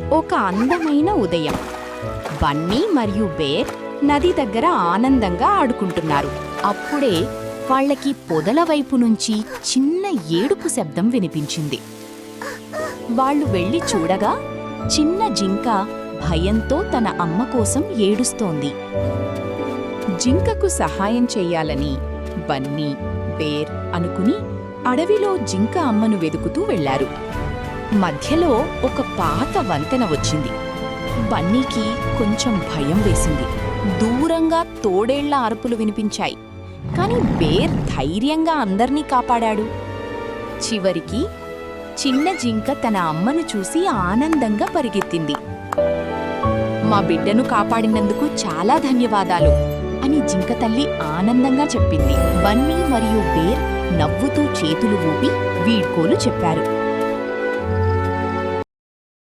ఒక అందమైన ఉదయం. బన్నీ మరియు బేర్ నది దగ్గర ఆనందంగా ఆడుకుంటున్నారు. అప్పుడే వాళ్ళకి పొదల వైపు నుంచి చిన్న ఏడుపు శబ్దం వినిపించింది. వాళ్ళు వెళ్లి చూడగా చిన్న జింక భయంతో తన అమ్మ కోసం ఏడుస్తోంది. జింకకు సహాయం చెయ్యాలని బన్నీ, బేర్ అనుకుని అడవిలో జింక అమ్మను వెదుకుతూ వెళ్లారు. మధ్యలో ఒక పాత వంతెన వచ్చింది. బన్నీకి కొంచెం భయం వేసింది. దూరంగా తోడేళ్ల అరుపులు వినిపించాయి. కాని బేర్ ధైర్యంగా అందర్నీ కాపాడాడు. చివరికి చిన్న జింక తన అమ్మను చూసి ఆనందంగా పరిగెత్తింది. మా బిడ్డను కాపాడినందుకు చాలా ధన్యవాదాలు అని జింక తల్లి ఆనందంగా చెప్పింది. బన్నీ మరియు బేర్ నవ్వుతూ చేతులు ఊపి వీడ్కోలు చెప్పారు.